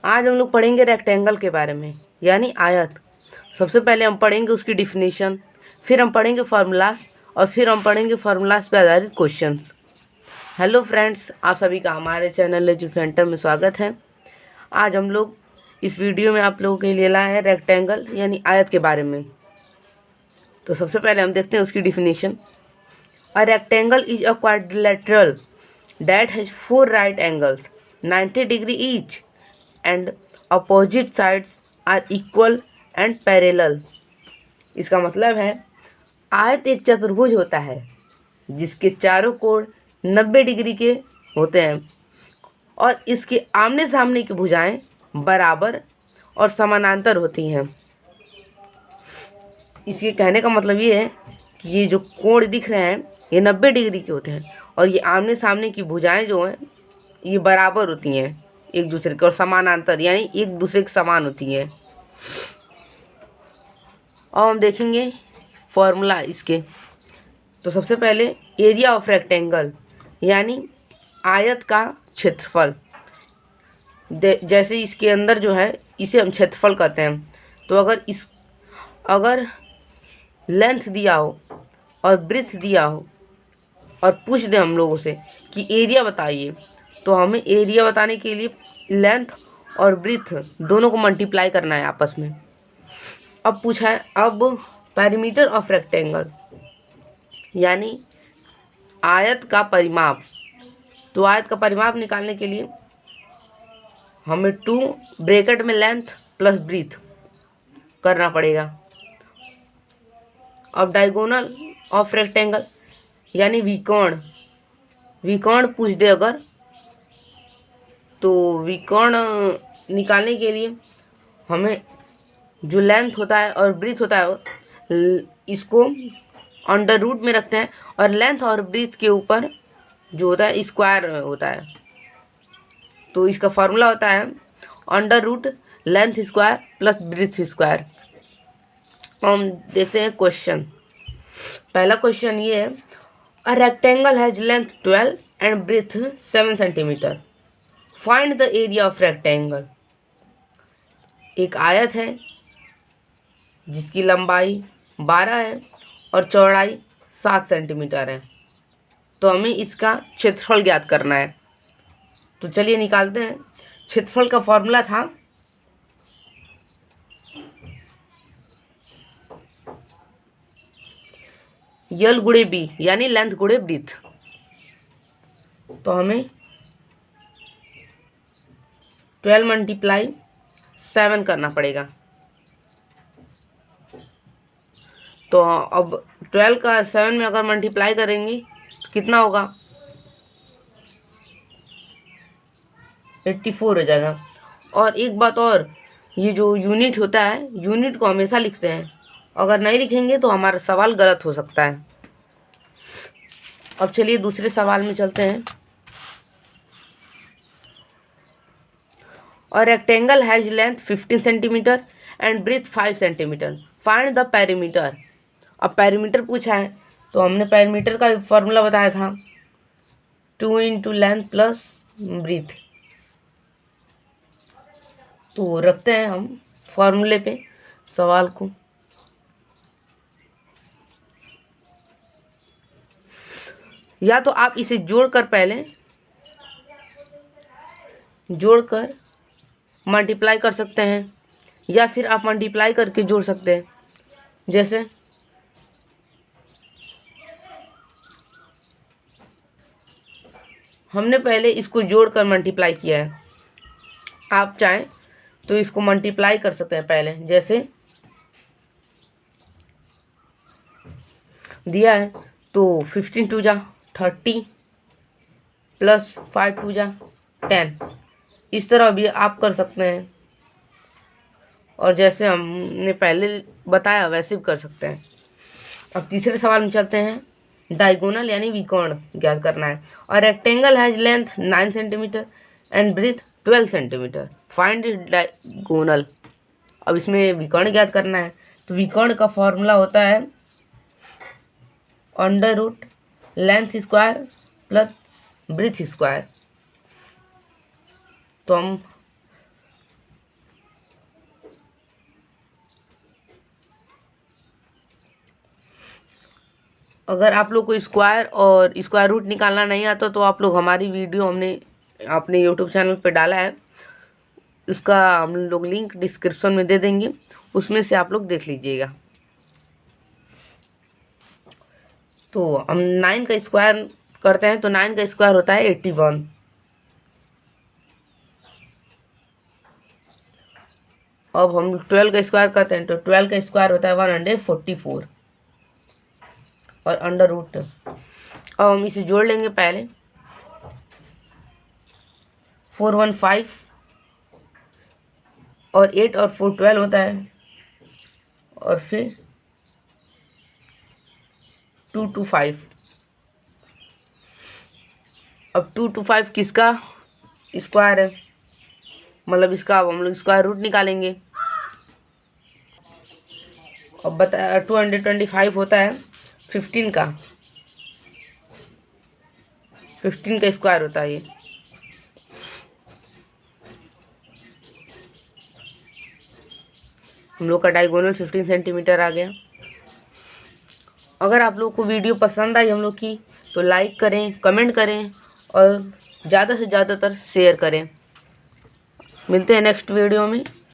आज हम लोग पढ़ेंगे रेक्टेंगल के बारे में, यानी आयत। सबसे पहले हम पढ़ेंगे उसकी डिफिनीशन, फिर हम पढ़ेंगे फार्मूलाज और फिर हम पढ़ेंगे फार्मूलाज पे आधारित क्वेश्चंस। हेलो फ्रेंड्स, आप सभी का हमारे चैनल एजुफेंटर में स्वागत है। आज हम लोग इस वीडियो में आप लोगों के लिए लाए हैं रेक्टेंगल यानी आयत के बारे में। तो सबसे पहले हम देखते हैं उसकी definition. A rectangle is a quadrilateral that has 4 right angles 90 degree each and opposite sides are equal and parallel। इसका मतलब है आयत एक चतुर्भुज होता है जिसके चारों कोण 90 डिग्री के होते हैं और इसके आमने सामने की भुजाएं बराबर और समानांतर होती हैं। इसके कहने का मतलब ये है कि ये जो कोण दिख रहे हैं ये 90 डिग्री के होते हैं और ये आमने सामने की भुजाएं जो हैं ये बराबर होती हैं एक दूसरे के और समानांतर यानी एक दूसरे के समान होती हैं। और हम देखेंगे फॉर्मूला इसके। तो सबसे पहले एरिया ऑफ रेक्टेंगल यानी आयत का क्षेत्रफल, जैसे इसके अंदर जो है इसे हम क्षेत्रफल कहते हैं। तो अगर लेंथ दिया हो और ब्रेड्थ दिया हो और पूछ दें हम लोगों से कि एरिया बताइए, तो हमें एरिया बताने के लिए लेंथ और ब्रेड्थ दोनों को मल्टीप्लाई करना है आपस में। अब पूछा है अब पेरीमीटर ऑफ रेक्टेंगल यानी आयत का परिमाप। तो आयत का परिमाप निकालने के लिए हमें 2 ब्रैकेट में लेंथ प्लस ब्रेड्थ करना पड़ेगा। अब डायगोनल ऑफ रेक्टेंगल यानी विकर्ण पूछ दे अगर, तो विकर्ण निकालने के लिए हमें जो लेंथ होता है और ब्रेड्थ होता है इसको अंडर रूट में रखते हैं और लेंथ और ब्रेड्थ के ऊपर जो होता है स्क्वायर होता है। तो इसका फार्मूला होता है under root length square plus breadth square. हम देखते हैं क्वेश्चन। पहला क्वेश्चन ये है, A rectangle has length 12 and breadth 7 cm. Find the area of rectangle। एक आयत है जिसकी लंबाई 12 है और चौड़ाई 7 सेंटीमीटर है। तो हमें इसका क्षेत्रफल ज्ञात करना है। तो चलिए निकालते हैं। क्षेत्रफल का फॉर्मूला था यल गुणे बी यानी लेंथ गुणे ब्रेड्थ। तो हमें 12 मल्टीप्लाई 7 करना पड़ेगा। तो अब 12 का 7 में अगर मल्टीप्लाई करेंगे तो कितना होगा, 84 हो जाएगा। और एक बात और, ये जो यूनिट होता है यूनिट को हमेशा लिखते हैं, अगर नहीं लिखेंगे तो हमारा सवाल गलत हो सकता है। अब चलिए दूसरे सवाल में चलते हैं। और rectangle has length 15 centimetre and breadth 5 centimetre. Find the perimeter. अब पेरीमीटर पूछा है तो हमने पेरीमीटर का फॉर्मूला बताया था 2 इंटू लेंथ प्लस ब्रेड्थ। तो रखते हैं हम फॉर्मूले पे सवाल को। या तो आप इसे जोड़कर मल्टीप्लाई कर सकते हैं या फिर आप मल्टीप्लाई करके जोड़ सकते हैं। जैसे हमने पहले इसको जोड़कर मल्टीप्लाई किया है, आप चाहें तो इसको मल्टीप्लाई कर सकते हैं पहले। जैसे दिया है तो 15 टू जा 30 प्लस 5 टू जा 10, इस तरह भी आप कर सकते हैं। और जैसे हमने पहले बताया वैसे भी कर सकते हैं। अब तीसरे सवाल में चलते हैं। डायगोनल यानी विकर्ण ज्ञात करना है। और rectangle has length 9 centimetre and breadth 12 centimetre. Find diagonal. अब इसमें विकर्ण ज्ञात करना है। तो विकर्ण का फॉर्मूला होता है under root length square plus breadth square. तो हम अगर आप लोग को स्क्वायर और स्क्वायर रूट निकालना नहीं आता तो आप लोग हमारी वीडियो हमने अपने यूट्यूब चैनल पे डाला है, उसका हम लोग लिंक डिस्क्रिप्शन में दे देंगे, उसमें से आप लोग देख लीजिएगा। तो हम 9 का स्क्वायर करते हैं तो 9 का स्क्वायर होता है 81। अब हम 12 का स्क्वायर करते हैं तो 12 का स्क्वायर होता है 144 और अंडर रूट। अब हम इसे जोड़ लेंगे पहले। 415 और 8 और 4 12 होता है, और फिर 225। अब 225 किसका स्क्वायर है, मतलब इसका अब हम लोग स्क्वायर रूट निकालेंगे। अब बता 225 होता है 15 का, 15 का स्क्वायर होता है ये। हम लोग का डायगोनल 15 सेंटीमीटर आ गया। अगर आप लोग को वीडियो पसंद आई हम लोग की तो लाइक करें, कमेंट करें और ज़्यादा से ज़्यादातर शेयर करें। मिलते हैं नेक्स्ट वीडियो में।